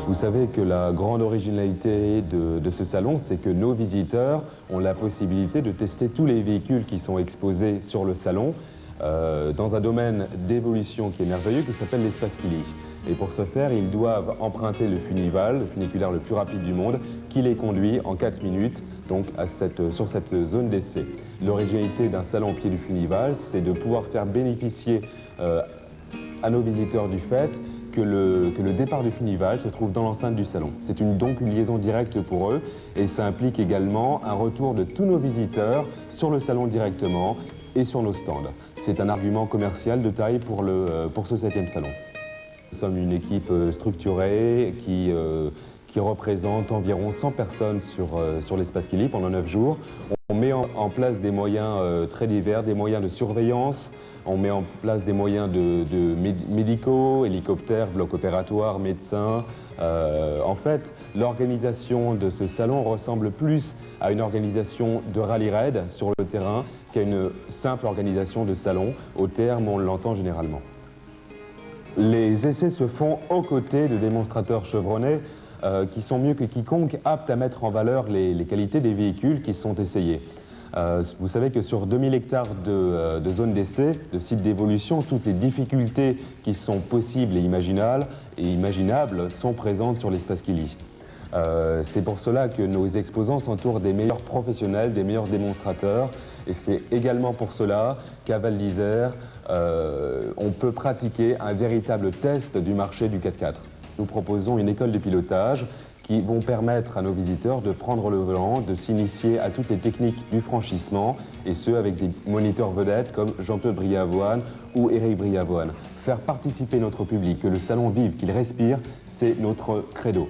Vous savez que la grande originalité de ce salon, c'est que nos visiteurs ont la possibilité de tester tous les véhicules qui sont exposés sur le salon dans un domaine d'évolution qui est merveilleux, qui s'appelle l'espace Killy. Et pour ce faire, ils doivent emprunter le Funival, le funiculaire le plus rapide du monde, qui les conduit en 4 minutes donc sur cette zone d'essai. L'originalité d'un salon au pied du Funival, c'est de pouvoir faire bénéficier à nos visiteurs du fait que le départ du Funival se trouve dans l'enceinte du salon. C'est donc une liaison directe pour eux et ça implique également un retour de tous nos visiteurs sur le salon directement et sur nos stands. C'est un argument commercial de taille pour ce 7e salon. Nous sommes une équipe structurée qui représente environ 100 personnes sur l'espace Killy pendant 9 jours. On met en place des moyens très divers, des moyens de surveillance, on met en place des moyens médicaux, hélicoptères, blocs opératoires, médecins. En fait, l'organisation de ce salon ressemble plus à une organisation de rallye-raid sur le terrain qu'à une simple organisation de salon, au terme où on l'entend généralement. Les essais se font aux côtés de démonstrateurs chevronnés qui sont mieux que quiconque aptes à mettre en valeur les qualités des véhicules qui sont essayés. Vous savez que sur 2000 hectares de zones d'essai, de sites d'évolution, toutes les difficultés qui sont possibles et imaginables sont présentes sur l'espace Killy. C'est pour cela que nos exposants s'entourent des meilleurs professionnels, des meilleurs démonstrateurs, et c'est également pour cela qu'à Val d'Isère, on peut pratiquer un véritable test du marché du 4x4. Nous proposons une école de pilotage qui vont permettre à nos visiteurs de prendre le volant, de s'initier à toutes les techniques du franchissement, et ce avec des moniteurs vedettes comme Jean-Claude Briavoine ou Éric Briavoine. Faire participer notre public, que le salon vive, qu'il respire, c'est notre credo.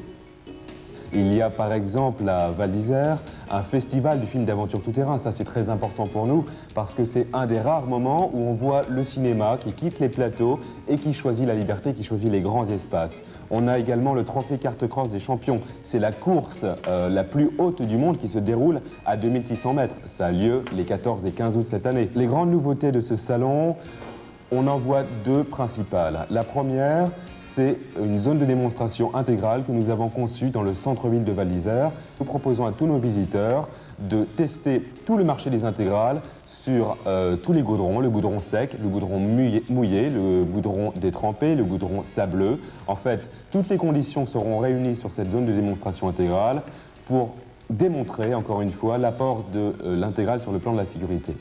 Il y a par exemple à Val d'Isère un festival du film d'aventure tout-terrain. Ça, c'est très important pour nous parce que c'est un des rares moments où on voit le cinéma qui quitte les plateaux et qui choisit la liberté, qui choisit les grands espaces. On a également le trophée carte cross des champions. C'est la course la plus haute du monde qui se déroule à 2600 mètres. Ça a lieu les 14 et 15 août cette année. Les grandes nouveautés de ce salon, on en voit deux principales. La première, c'est une zone de démonstration intégrale que nous avons conçue dans le centre-ville de Val d'Isère. Nous proposons à tous nos visiteurs de tester tout le marché des intégrales sur tous les goudrons, le goudron sec, le goudron mouillé, le goudron détrempé, le goudron sableux. En fait, toutes les conditions seront réunies sur cette zone de démonstration intégrale pour démontrer, encore une fois, l'apport de l'intégrale sur le plan de la sécurité.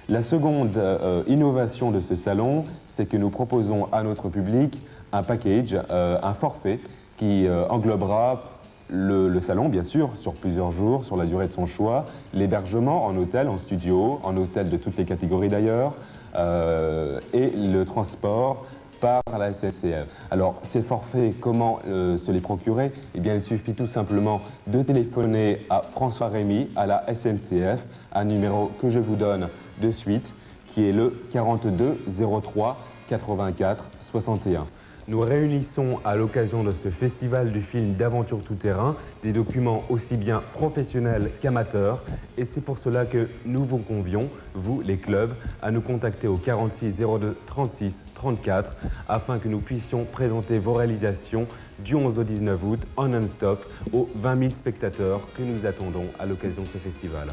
La seconde innovation de ce salon, c'est que nous proposons à notre public un package, un forfait qui englobera le salon, bien sûr, sur plusieurs jours, sur la durée de son choix, l'hébergement en hôtel, en studio, en hôtel de toutes les catégories d'ailleurs, et le transport par la SNCF. Alors, ces forfaits, comment se les procurer? Eh bien, il suffit tout simplement de téléphoner à François Rémy, à la SNCF, un numéro que je vous donne de suite, qui est le 42 03 84 61. Nous réunissons à l'occasion de ce festival du film d'aventure tout-terrain des documents aussi bien professionnels qu'amateurs, et c'est pour cela que nous vous convions, vous les clubs, à nous contacter au 46 02 36 34 afin que nous puissions présenter vos réalisations du 11 au 19 août en non-stop aux 20 000 spectateurs que nous attendons à l'occasion de ce festival.